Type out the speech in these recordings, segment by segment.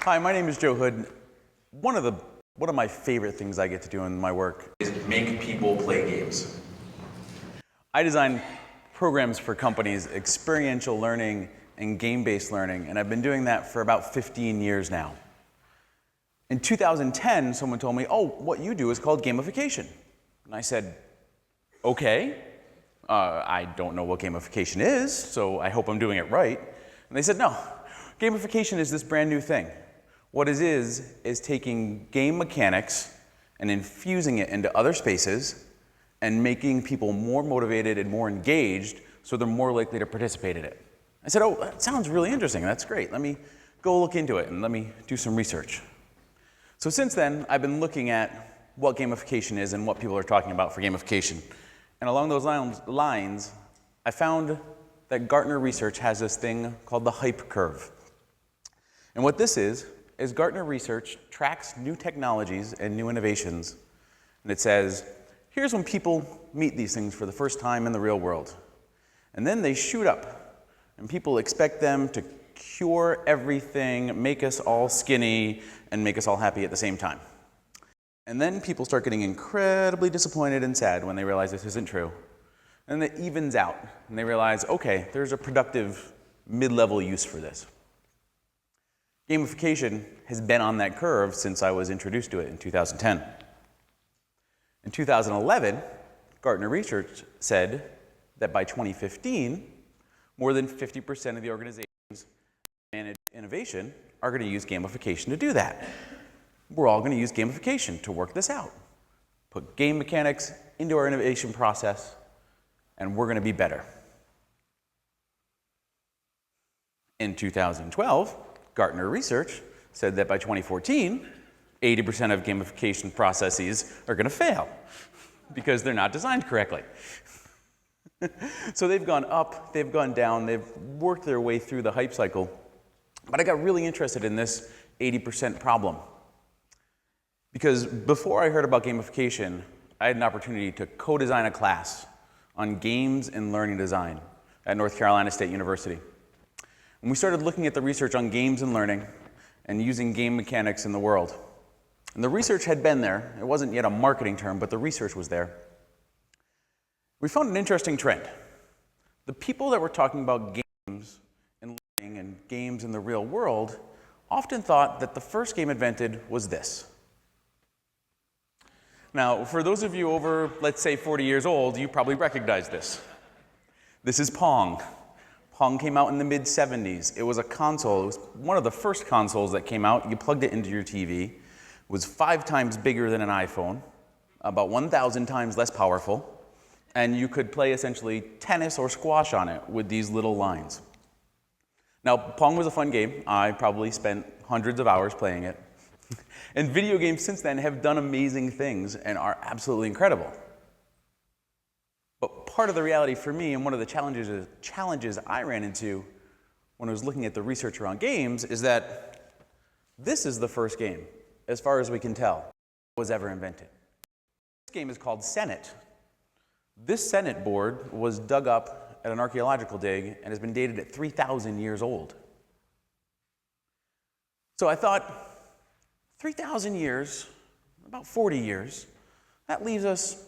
Hi, my name is Joe Houde. One of my favorite things I get to do in my work is make people play games. I design programs for companies, experiential learning and game-based learning, and I've been doing that for about 15 years now. In 2010, someone told me, "Oh, what you do is called gamification." And I said, "Okay, I don't know what gamification is, so I hope I'm doing it right." And they said, "No, gamification is this brand new thing. What it is taking game mechanics and infusing it into other spaces and making people more motivated and more engaged so they're more likely to participate in it." I said, "Oh, that sounds really interesting. That's great. Let me go look into it and let me do some research." So since then, I've been looking at what gamification is and what people are talking about for gamification. And along those lines, I found that Gartner research has this thing called the hype curve. And what this is Gartner research tracks new technologies and new innovations, and it says, here's when people meet these things for the first time in the real world. And then they shoot up, and people expect them to cure everything, make us all skinny, and make us all happy at the same time. And then people start getting incredibly disappointed and sad when they realize this isn't true. And it evens out, and they realize, okay, there's a productive mid-level use for this. Gamification has been on that curve since I was introduced to it in 2010. In 2011, Gartner research said that by 2015, more than 50% of the organizations that manage innovation are going to use gamification to do that. We're all going to use gamification to work this out. Put game mechanics into our innovation process, and we're going to be better. In 2012, Gartner research said that by 2014, 80% of gamification processes are going to fail because they're not designed correctly. So they've gone up, they've gone down, they've worked their way through the hype cycle. But I got really interested in this 80% problem. Because before I heard about gamification, I had an opportunity to co-design a class on games and learning design at North Carolina State University. And we started looking at the research on games and learning and using game mechanics in the world. And the research had been there. It wasn't yet a marketing term, but the research was there. We found an interesting trend. The people that were talking about games and learning and games in the real world often thought that the first game invented was this. Now, for those of you over, let's say, 40 years old, you probably recognize this. This is Pong. Pong came out in the mid-70s. It was a console. It was one of the first consoles that came out. You plugged it into your TV. It was 5 times bigger than an iPhone, about 1,000 times less powerful, and you could play essentially tennis or squash on it with these little lines. Now, Pong was a fun game. I probably spent hundreds of hours playing it. And video games since then have done amazing things and are absolutely incredible. But part of the reality for me, and one of the challenges I ran into when I was looking at the research around games, is that this is the first game, as far as we can tell, that was ever invented. This game is called Senet. This Senet board was dug up at an archaeological dig and has been dated at 3,000 years old. So I thought, 3,000 years, about 40 years, that leaves us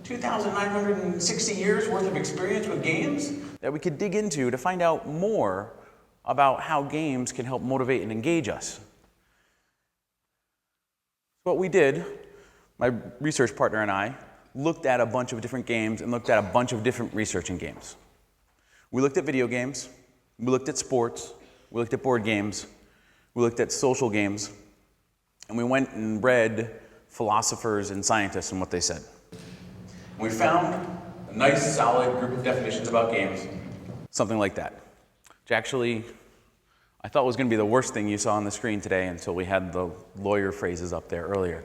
2,960 years worth of experience with games that we could dig into to find out more about how games can help motivate and engage us. What we did, my research partner and I, looked at a bunch of different games and looked at a bunch of different research in games. We looked at video games, we looked at sports, we looked at board games, we looked at social games, and we went and read philosophers and scientists and what they said. We found a nice, solid group of definitions about games, something like that, which actually I thought was going to be the worst thing you saw on the screen today until we had the lawyer phrases up there earlier.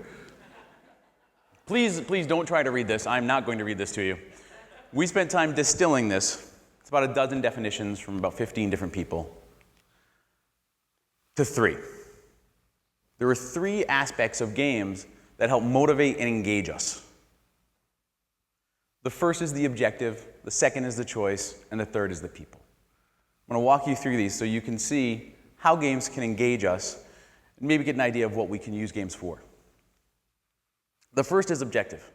Please don't try to read this. I'm not going to read this to you. We spent time distilling this. It's about a dozen definitions from about 15 different people to 3. There were 3 aspects of games that help motivate and engage us. The first is the objective, the second is the choice, and the third is the people. I'm going to walk you through these so you can see how games can engage us and maybe get an idea of what we can use games for. The first is objective.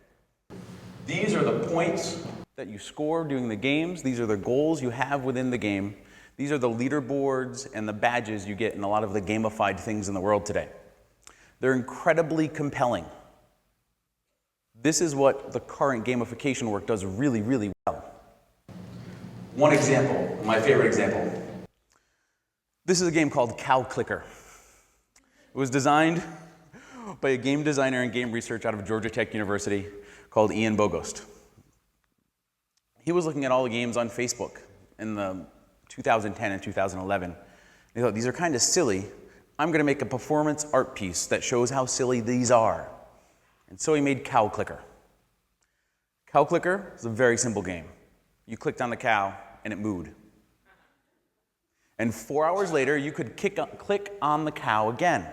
These are the points that you score during the games. These are the goals you have within the game. These are the leaderboards and the badges you get in a lot of the gamified things in the world today. They're incredibly compelling. This is what the current gamification work does really, really well. One example, my favorite example. This is a game called Cow Clicker. It was designed by a game designer and game researcher out of Georgia Tech University called Ian Bogost. He was looking at all the games on Facebook in the 2010 and 2011. He thought, these are kind of silly. I'm going to make a performance art piece that shows how silly these are. And so he made Cow Clicker. Cow Clicker is a very simple game. You clicked on the cow and it mooed. And 4 hours later, you could click on the cow again,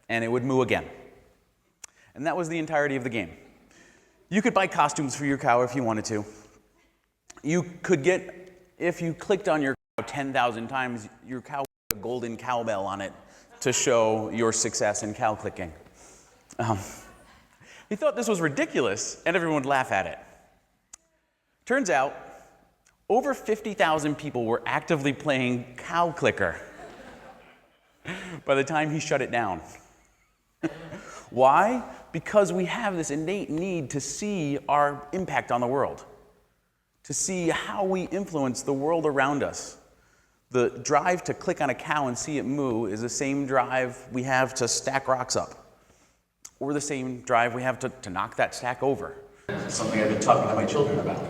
and it would moo again. And that was the entirety of the game. You could buy costumes for your cow if you wanted to. You could get, if you clicked on your cow 10,000 times, your cow would have a golden cowbell on it to show your success in cow clicking. He thought this was ridiculous, and everyone would laugh at it. Turns out, over 50,000 people were actively playing Cow Clicker by the time he shut it down. Why? Because we have this innate need to see our impact on the world, to see how we influence the world around us. The drive to click on a cow and see it moo is the same drive we have to stack rocks up, or the same drive we have to knock that stack over. Something I've been talking to my children about.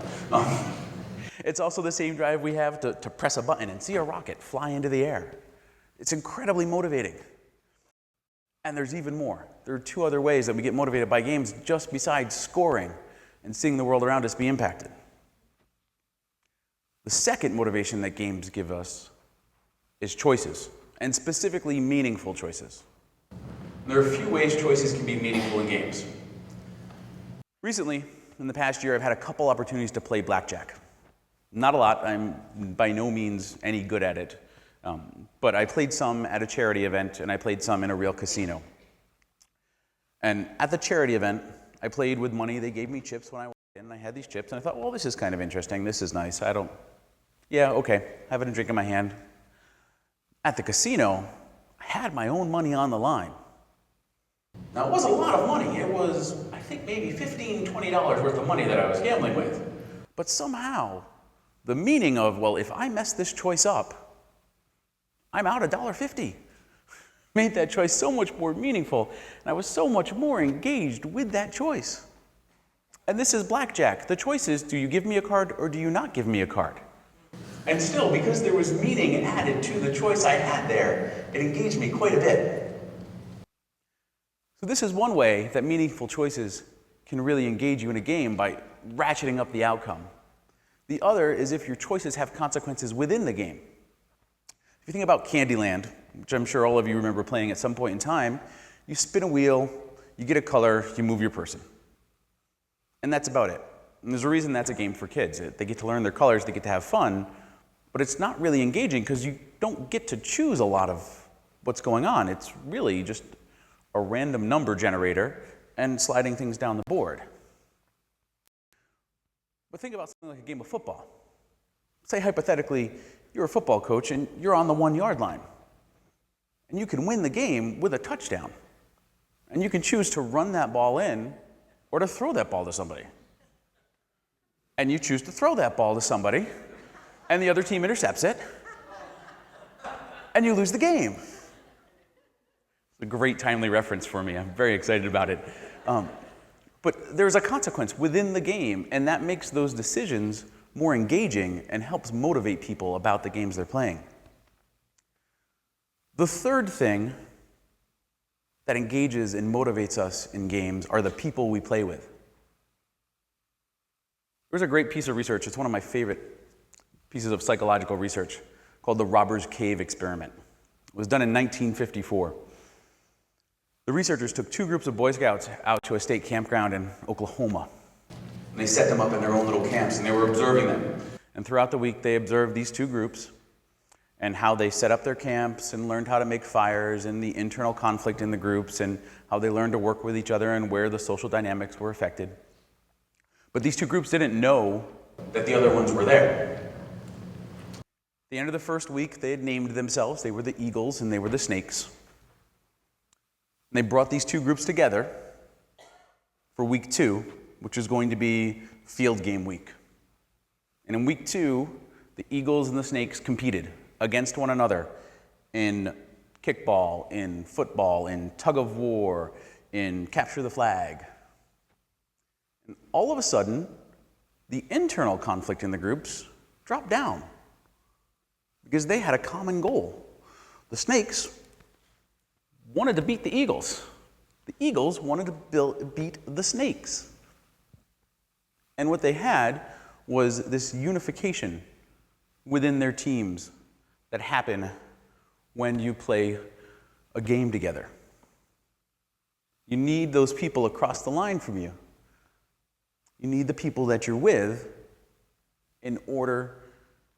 It's also the same drive we have to press a button and see a rocket fly into the air. It's incredibly motivating. And there's even more. There are two other ways that we get motivated by games just besides scoring and seeing the world around us be impacted. The second motivation that games give us is choices, and specifically meaningful choices. There are a few ways choices can be meaningful in games. Recently, in the past year, I've had a couple opportunities to play blackjack. Not a lot. I'm by no means any good at it. But I played some at a charity event, and I played some in a real casino. And at the charity event, I played with money. They gave me chips when I walked in. I had these chips, and I thought, well, this is kind of interesting. This is nice. Yeah, okay. Having a drink in my hand. At the casino, I had my own money on the line. Now, it wasn't a lot of money. It was, I think, maybe $15, $20 worth of money that I was gambling with. But somehow, the meaning of, well, if I mess this choice up, I'm out $1.50. Made that choice so much more meaningful, and I was so much more engaged with that choice. And this is blackjack. The choice is, do you give me a card or do you not give me a card? And still, because there was meaning added to the choice I had there, it engaged me quite a bit. So this is one way that meaningful choices can really engage you in a game by ratcheting up the outcome. The other is if your choices have consequences within the game. If you think about Candyland, which I'm sure all of you remember playing at some point in time, you spin a wheel, you get a color, you move your person. And that's about it. And there's a reason that's a game for kids. They get to learn their colors, they get to have fun, but it's not really engaging because you don't get to choose a lot of what's going on. It's really just a random number generator and sliding things down the board. But think about something like a game of football. Say hypothetically, you're a football coach and you're on the 1-yard line. And you can win the game with a touchdown. And you can choose to run that ball in or to throw that ball to somebody. And you choose to throw that ball to somebody, and the other team intercepts it, and you lose the game. It's a great timely reference for me. I'm very excited about it. But there's a consequence within the game, and that makes those decisions more engaging and helps motivate people about the games they're playing. The third thing that engages and motivates us in games are the people we play with. There's a great piece of research, it's one of my favorite pieces of psychological research, called the Robbers Cave experiment. It was done in 1954. The researchers took 2 groups of Boy Scouts out to a state campground in Oklahoma. And they set them up in their own little camps, and they were observing them. And throughout the week, they observed these 2 groups, and how they set up their camps and learned how to make fires and the internal conflict in the groups and how they learned to work with each other and where the social dynamics were affected. But these two groups didn't know that the other ones were there. At the end of the first week, they had named themselves. They were the eagles and they were the snakes. And they brought these two groups together for week 2, which is going to be field game week. And in week 2, the eagles and the snakes competed against one another in kickball, in football, in tug of war, in capture the flag. And all of a sudden, the internal conflict in the groups dropped down because they had a common goal. The snakes wanted to beat the eagles. The eagles wanted to beat the snakes. And what they had was this unification within their teams that happen when you play a game together. You need those people across the line from you. You need the people that you're with in order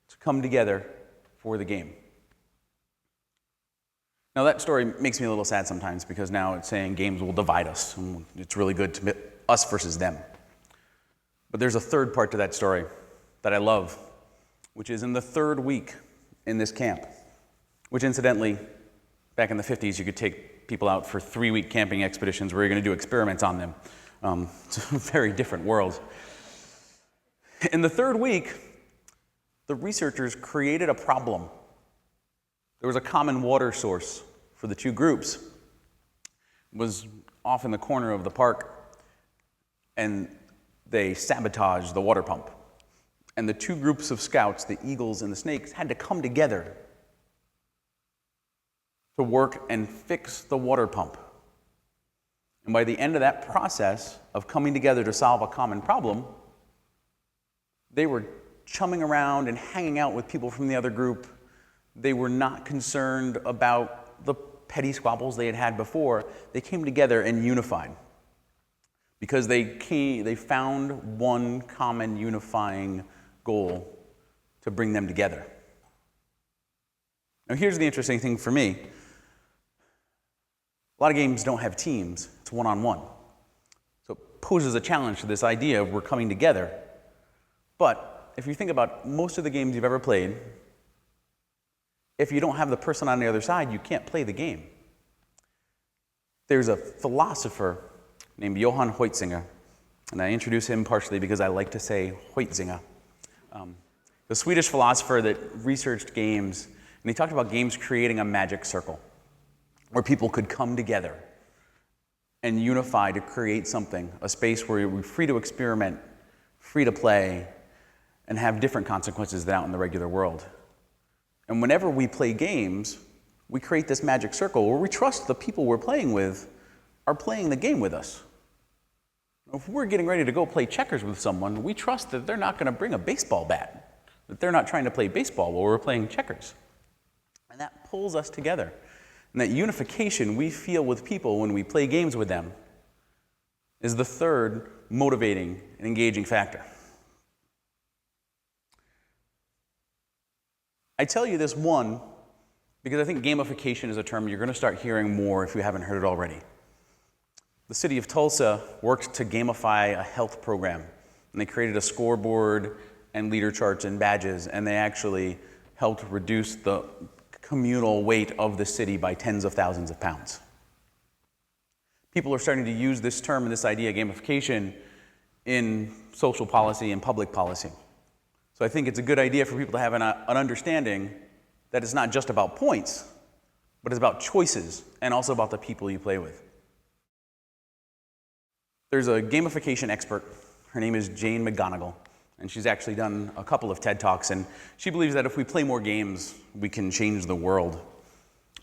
to come together for the game. Now that story makes me a little sad sometimes because now it's saying games will divide us. And it's really good to us versus them. But there's a third part to that story that I love, which is in the third week in this camp, which incidentally, back in the 50s, you could take people out for 3-week camping expeditions where you're going to do experiments on them. It's a very different world. In the third week, the researchers created a problem. There was a common water source for the two groups. It was off in the corner of the park, and they sabotaged the water pump. And the two groups of scouts, the eagles and the snakes, had to come together to work and fix the water pump. And by the end of that process of coming together to solve a common problem, they were chumming around and hanging out with people from the other group. They were not concerned about the petty squabbles they had had before. They came together and unified because they found one common unifying goal to bring them together. Now here's the interesting thing for me. A lot of games don't have teams, it's one-on-one. So it poses a challenge to this idea of we're coming together. But if you think about most of the games you've ever played, if you don't have the person on the other side, you can't play the game. There's a philosopher named Johann Huizinga, and I introduce him partially because I like to say Huizinga. The Swedish philosopher that researched games, and he talked about games creating a magic circle where people could come together and unify to create something, a space where we're free to experiment, free to play, and have different consequences than out in the regular world. And whenever we play games, we create this magic circle where we trust the people we're playing with are playing the game with us. If we're getting ready to go play checkers with someone, we trust that they're not going to bring a baseball bat, that they're not trying to play baseball while we're playing checkers. And that pulls us together. And that unification we feel with people when we play games with them is the third motivating and engaging factor. I tell you this one because I think gamification is a term you're going to start hearing more if you haven't heard it already. The city of Tulsa worked to gamify a health program, and they created a scoreboard and leader charts and badges, and they actually helped reduce the communal weight of the city by tens of thousands of pounds. People are starting to use this term and this idea, gamification, in social policy and public policy. So I think it's a good idea for people to have an understanding that it's not just about points, but it's about choices and also about the people you play with. There's a gamification expert. Her name is Jane McGonigal, and she's actually done a couple of TED Talks, and she believes that if we play more games, we can change the world.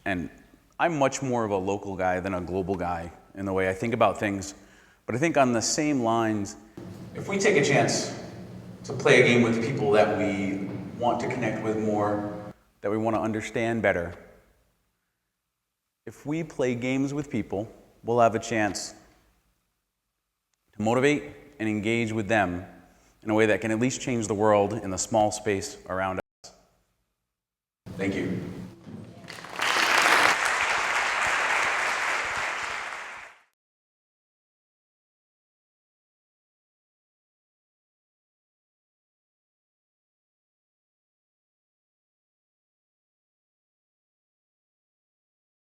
And I'm much more of a local guy than a global guy in the way I think about things, but I think on the same lines, if we take a chance to play a game with people that we want to connect with more, that we want to understand better, if we play games with people, we'll have a chance to motivate and engage with them in a way that can at least change the world in the small space around us.